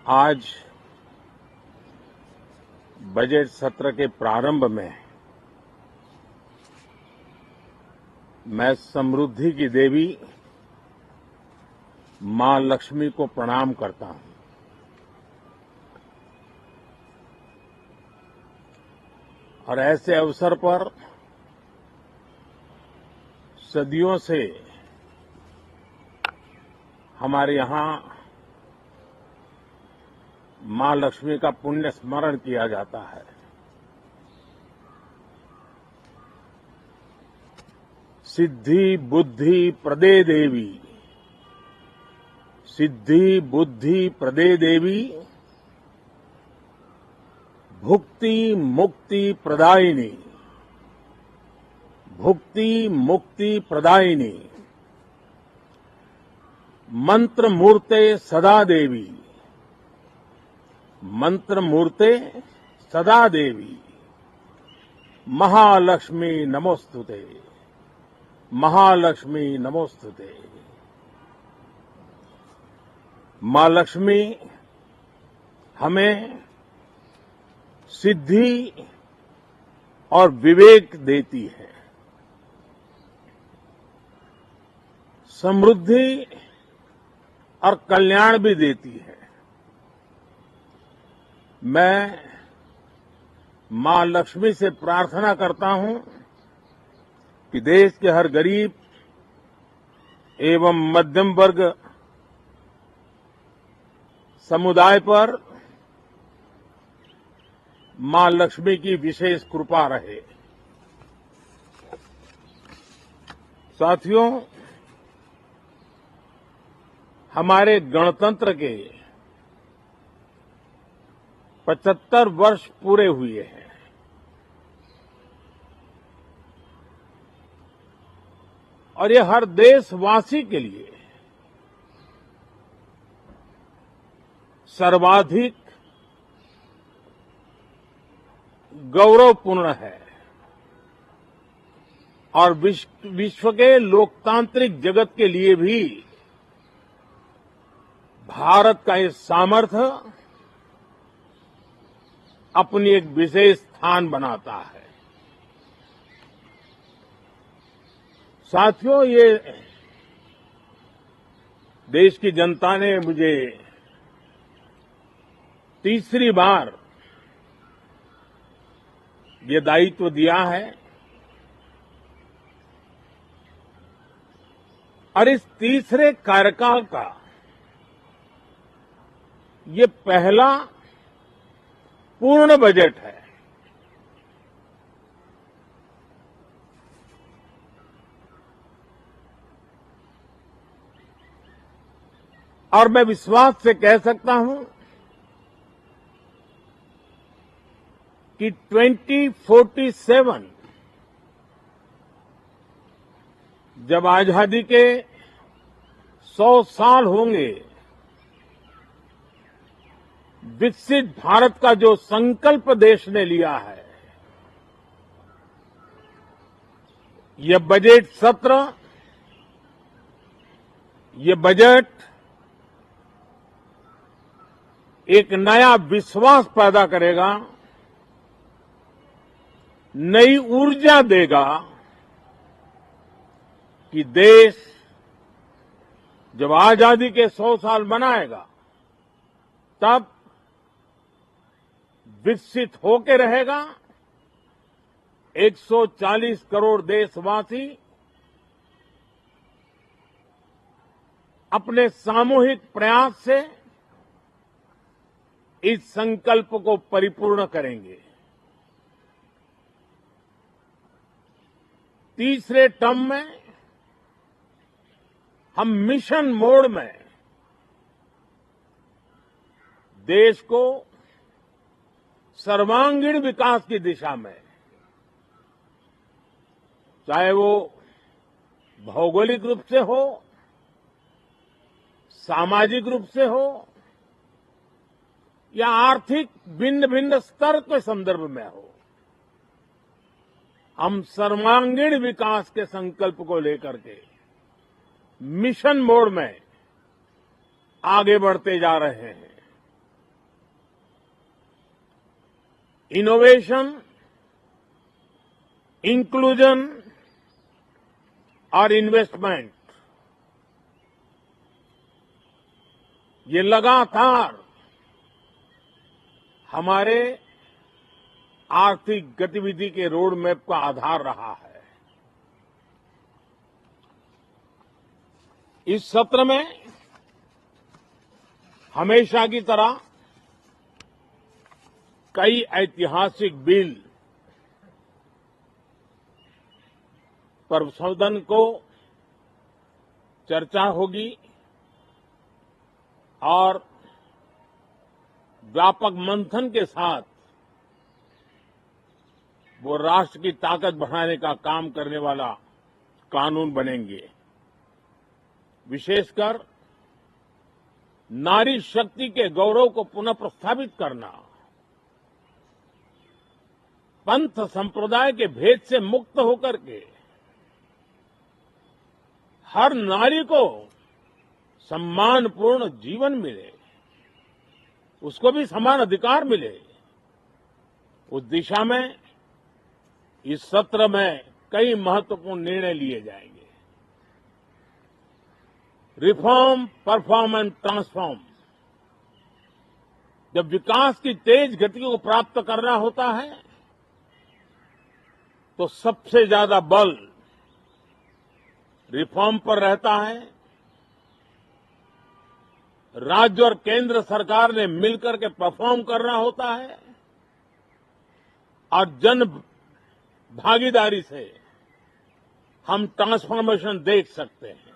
आज बजट सत्र के प्रारंभ में मैं समृद्धि की देवी मां लक्ष्मी को प्रणाम करता हूं। और ऐसे अवसर पर सदियों से हमारे यहां मां लक्ष्मी का पुण्य स्मरण किया जाता है। सिद्धि बुद्धि प्रदे देवी, सिद्धि बुद्धि प्रदे देवी, भुक्ति मुक्ति प्रदायिनी, भुक्ति मुक्ति प्रदायिनी, मंत्र मूर्ते सदा देवी, मंत्र मूर्ते सदा देवी, महालक्ष्मी नमोस्तुते, महालक्ष्मी नमोस्तुते। मां लक्ष्मी हमें सिद्धि और विवेक देती है, समृद्धि और कल्याण भी देती है। मैं मां लक्ष्मी से प्रार्थना करता हूं कि देश के हर गरीब एवं मध्यम वर्ग समुदाय पर मां लक्ष्मी की विशेष कृपा रहे। साथियों, हमारे गणतंत्र के 75 वर्ष पूरे हुए हैं। और ये हर देशवासी के लिए सर्वाधिक गौरवपूर्ण है और विश्व के लोकतांत्रिक जगत के लिए भी भारत का ये सामर्थ्य अपनी एक विशेष स्थान बनाता है। साथियों, ये देश की जनता ने मुझे तीसरी बार ये दायित्व दिया है और इस तीसरे कार्यकाल का ये पहला पूर्ण बजट है। और मैं विश्वास से कह सकता हूं कि 2047 जब आजादी के 100 साल होंगे, विकसित भारत का जो संकल्प देश ने लिया है, ये बजट सत्र, ये बजट एक नया विश्वास पैदा करेगा, नई ऊर्जा देगा कि देश जब आजादी के 100 साल मनाएगा तब विकसित होकर रहेगा। 140 करोड़ देशवासी अपने सामूहिक प्रयास से इस संकल्प को परिपूर्ण करेंगे। तीसरे टर्म में हम मिशन मोड में देश को सर्वांगीण विकास की दिशा में, चाहे वो भौगोलिक रूप से हो, सामाजिक रूप से हो या आर्थिक भिन्न भिन्न स्तर के संदर्भ में हो, हम सर्वांगीण विकास के संकल्प को लेकर के मिशन मोड में आगे बढ़ते जा रहे हैं। इनोवेशन, इंक्लूजन और इन्वेस्टमेंट, ये लगातार हमारे आर्थिक गतिविधि के रोड मैप का आधार रहा है। इस सत्र में हमेशा की तरह कई ऐतिहासिक बिल पर सदन को चर्चा होगी और व्यापक मंथन के साथ वो राष्ट्र की ताकत बढ़ाने का काम करने वाला कानून बनेंगे। विशेषकर नारी शक्ति के गौरव को पुनः प्रस्थापित करना, पंथ संप्रदाय के भेद से मुक्त होकर के हर नारी को सम्मानपूर्ण जीवन मिले, उसको भी समान अधिकार मिले, उस दिशा में इस सत्र में कई महत्वपूर्ण निर्णय लिए जाएंगे। Reform, perform and transform. जब विकास की तेज गति को प्राप्त करना होता है तो सबसे ज्यादा बल रिफॉर्म पर रहता है। राज्य और केंद्र सरकार ने मिलकर के परफॉर्म करना होता है और जन भागीदारी से हम ट्रांसफॉर्मेशन देख सकते हैं।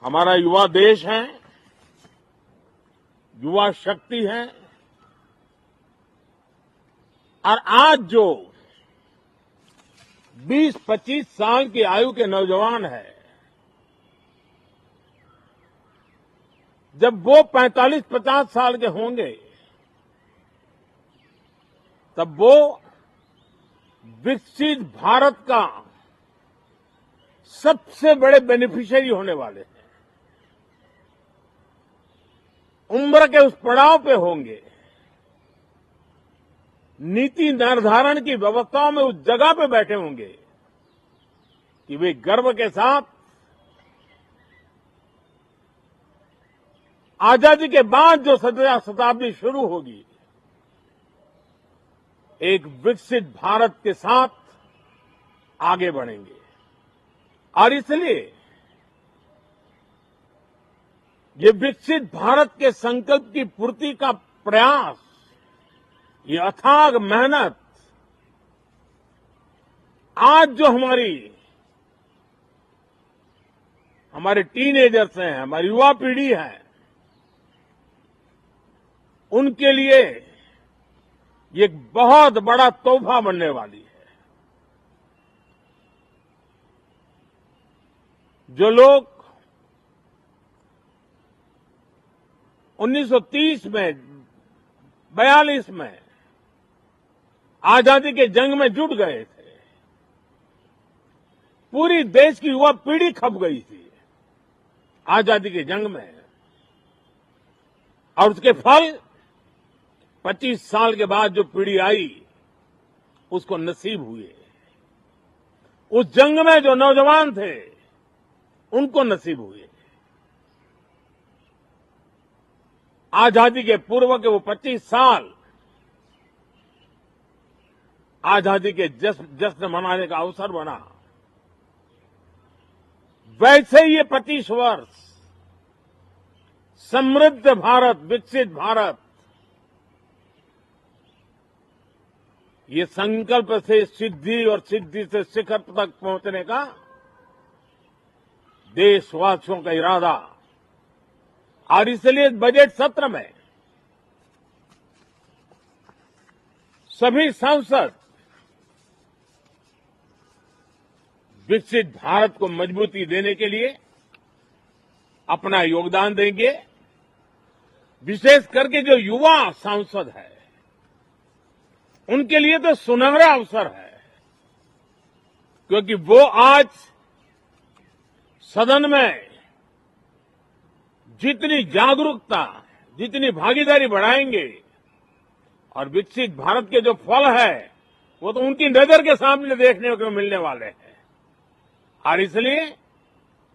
हमारा युवा देश है, युवा शक्ति है और आज जो 20-25 साल की आयु के नौजवान हैं, जब वो 45-50 साल के होंगे तब वो विकसित भारत का सबसे बड़े बेनिफिशियरी होने वाले हैं। उम्र के उस पड़ाव पे होंगे, नीति निर्धारण की व्यवस्थाओं में उस जगह पे बैठे होंगे कि वे गर्व के साथ आजादी के बाद जो शताब्दी शुरू होगी, एक विकसित भारत के साथ आगे बढ़ेंगे। और इसलिए ये विकसित भारत के संकल्प की पूर्ति का प्रयास, ये अथाग मेहनत आज जो हमारे टीनेजर्स हैं, हमारी युवा पीढ़ी है, उनके लिए ये एक बहुत बड़ा तोहफा बनने वाली है। जो लोग 1930 में, 42 में आजादी के जंग में जुट गए थे, पूरी देश की युवा पीढ़ी खप गई थी आजादी के जंग में, और उसके फल 25 साल के बाद जो पीढ़ी आई उसको नसीब हुए। उस जंग में जो नौजवान थे उनको नसीब हुए। आजादी के पूर्व के वो 25 साल आजादी के जश्न मनाने का अवसर बना। वैसे ही ये 25 वर्ष समृद्ध भारत, विकसित भारत, ये संकल्प से सिद्धि और सिद्धि से शिखर तक पहुंचने का देशवासियों का इरादा। और इसलिए बजट सत्र में सभी सांसद विकसित भारत को मजबूती देने के लिए अपना योगदान देंगे। विशेष करके जो युवा सांसद है उनके लिए तो सुनहरा अवसर है, क्योंकि वो आज सदन में जितनी जागरूकता, जितनी भागीदारी बढ़ाएंगे और विकसित भारत के जो फल है वो तो उनकी नजर के सामने देखने को मिलने वाले हैं। और इसलिए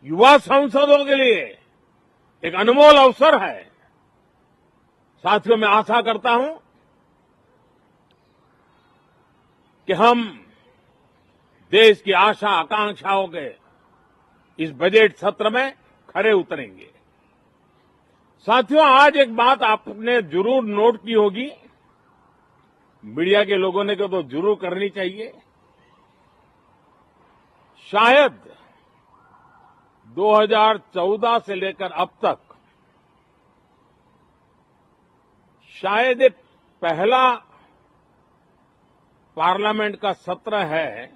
युवा सांसदों के लिए एक अनमोल अवसर है। साथियों, मैं आशा करता हूं कि हम देश की आशा आकांक्षाओं के इस बजट सत्र में खरे उतरेंगे। साथियों, आज एक बात आपने जरूर नोट की होगी, मीडिया के लोगों ने तो जरूर करनी चाहिए। शायद 2014 से लेकर अब तक शायद ये पहला पार्लियामेंट का सत्र है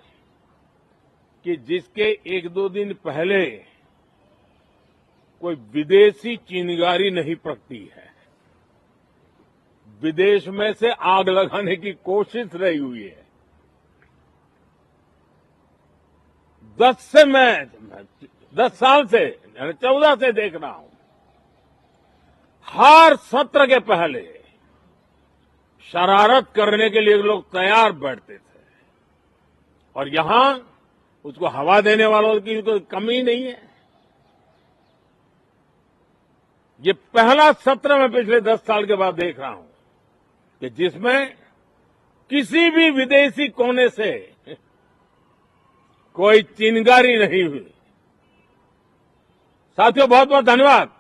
कि जिसके एक दो दिन पहले कोई विदेशी चिंगारी नहीं पड़ती है। विदेश में से आग लगाने की कोशिश रही हुई है। 10 साल से 14 से देख रहा हूं, हर सत्र के पहले शरारत करने के लिए लोग तैयार बैठते थे और यहां उसको हवा देने वालों की कोई कमी नहीं है। ये पहला सत्र मैं पिछले 10 साल के बाद देख रहा हूं कि जिसमें किसी भी विदेशी कोने से कोई चिंगारी नहीं हुई। साथियों, बहुत बहुत धन्यवाद।